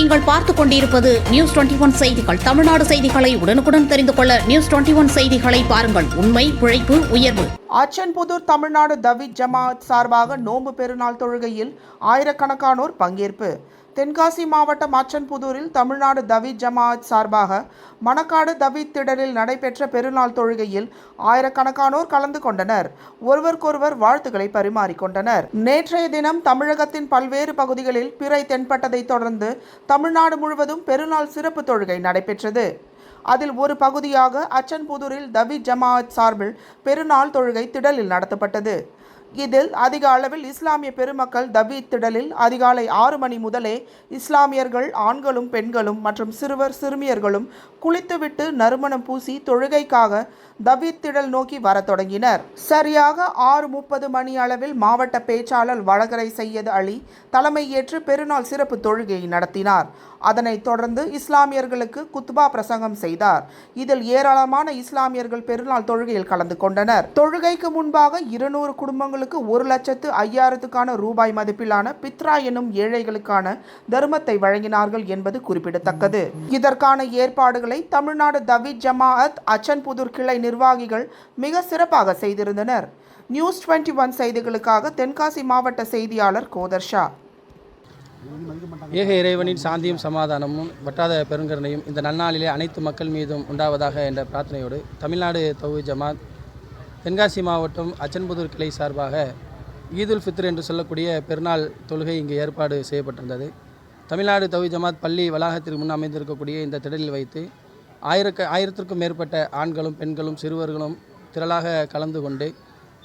நீங்கள் பார்த்துக் கொண்டிருப்பது நியூஸ் 21 செய்திகள். தமிழ்நாடு செய்திகளை உடனுக்குடன் தெரிந்து கொள்ள நியூஸ் 21 செய்திகளை பாருங்கள். உண்மை, உழைப்பு, உயர்வு. அச்சன்புதூர் தமிழ்நாடு தவீத் ஜமாஅத் சார்பாக நோன்பு பெருநாள் தொழுகையில் ஆயிரக்கணக்கானோர் பங்கேற்பு. தென்காசி மாவட்டம் அச்சன்புதூரில் தமிழ்நாடு தவீத் ஜமாஅத் சார்பாக மணக்காடு தவீத் திடலில் நடைபெற்ற பெருநாள் தொழுகையில் ஆயிரக்கணக்கானோர் கலந்து கொண்டனர். ஒருவருக்கொருவர் வாழ்த்துக்களை பரிமாறிக்கொண்டனர். நேற்றைய தினம் தமிழகத்தின் பல்வேறு பகுதிகளில் பிறை தென்பட்டதை தொடர்ந்து தமிழ்நாடு முழுவதும் பெருநாள் சிறப்பு தொழுகை நடைபெற்றது. அதில் ஒரு பகுதியாக அச்சன்புதூரில் தவீத் ஜமாஅத் சார்பில் பெருநாள் தொழுகை திடலில் நடத்தப்பட்டது. இதில் அதிக அளவில் இஸ்லாமிய பெருமக்கள் தவீத் திடலில் அதிகாலை 6 மணி முதலே இஸ்லாமியர்கள் ஆண்களும் பெண்களும் மற்றும் சிறுவர் சிறுமியர்களும் குளித்துவிட்டு நறுமணம் பூசி தொழுகைக்காக தவீத் திடல் நோக்கி வர தொடங்கினர். சரியாக 6:30 மணி அளவில் மாவட்ட பேச்சாளர் வடகரை சையது அலி தலைமை ஏற்று பெருநாள் சிறப்பு தொழுகையை நடத்தினார். அதனைத் தொடர்ந்து இஸ்லாமியர்களுக்கு குத்பா பிரசங்கம் செய்தார். இதில் ஏராளமான இஸ்லாமியர்கள் பெருநாள் தொழுகையில் கலந்து கொண்டனர். தொழுகைக்கு முன்பாக 200 குடும்பங்களுக்கு 1,05,000க்கான ரூபாய் மதிப்பிலான பித்ரா எனும் ஏழைகளுக்கான தர்மத்தை வழங்கினார்கள் என்பது குறிப்பிடத்தக்கது. இதற்கான ஏற்பாடுகளை தமிழ்நாடு தவீத் ஜமாஅத் அச்சன்புதூர் கிளை நிர்வாகிகள் மிக சிறப்பாக செய்திருந்தனர். நியூஸ் 21 செய்திகளுக்காக தென்காசி மாவட்ட செய்தியாளர் கோதர்ஷா. ஏக இறைவனின் சாந்தியும் சமாதானமும் வட்டாத பெருங்கருணையும் இந்த நன்னாளிலே அனைத்து மக்கள் மீதும் உண்டாவதாக என்ற பிரார்த்தனையோடு தமிழ்நாடு தவீத் ஜமாத் தென்காசி மாவட்டம் அச்சன்புதூர் கிளை சார்பாக ஈதுல் ஃபித்ர் என்று சொல்லக்கூடிய பெருநாள் தொழுகை இங்கு ஏற்பாடு செய்யப்பட்டிருந்தது. தமிழ்நாடு தவீத் ஜமாத் பள்ளி வளாகத்திற்கு முன் அமைந்திருக்கக்கூடிய இந்த திடலில் வைத்து ஆயிரத்திற்கும் மேற்பட்ட ஆண்களும் பெண்களும் சிறுவர்களும் திரளாக கலந்து கொண்டு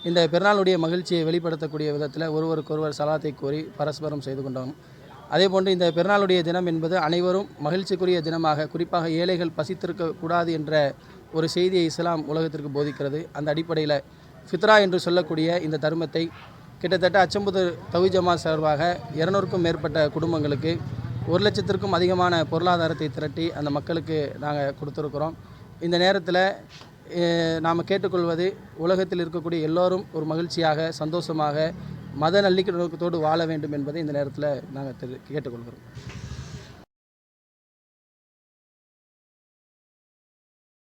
இந்த பெருநாளுடைய மகிழ்ச்சியை வெளிப்படுத்தக்கூடிய விதத்தில் ஒருவருக்கொருவர் சலாத்தை கோரி பரஸ்பரம் செய்து கொண்டோம். அதேபோன்று இந்த பெருநாளுடைய தினம் என்பது அனைவரும் மகிழ்ச்சிக்குரிய தினமாக, குறிப்பாக ஏழைகள் பசித்திருக்கக்கூடாது என்ற ஒரு செய்தியை இஸ்லாம் உலகத்திற்கு போதிக்கிறது. அந்த அடிப்படையில் ஃபித்ரா என்று சொல்லக்கூடிய இந்த தர்மத்தை கிட்டத்தட்ட அச்சன்புதூர் தவீத் ஜமாத் சார்பாக 200க்கும் மேற்பட்ட குடும்பங்களுக்கு 1 லட்சத்திற்கும் அதிகமான பொருளாதாரத்தை திரட்டி அந்த மக்களுக்கு நாங்கள் கொடுத்துருக்குறோம். இந்த நேரத்தில் நாம் கேட்டுக்கொள்வது, உலகத்தில் இருக்கக்கூடிய எல்லோரும் ஒரு மகிழ்ச்சியாக சந்தோஷமாக மத நல்லிணக்கத்தோடு வாழ வேண்டும் என்பதை இந்த நேரத்தில் நாங்கள் கேட்டுக்கொள்கிறோம்.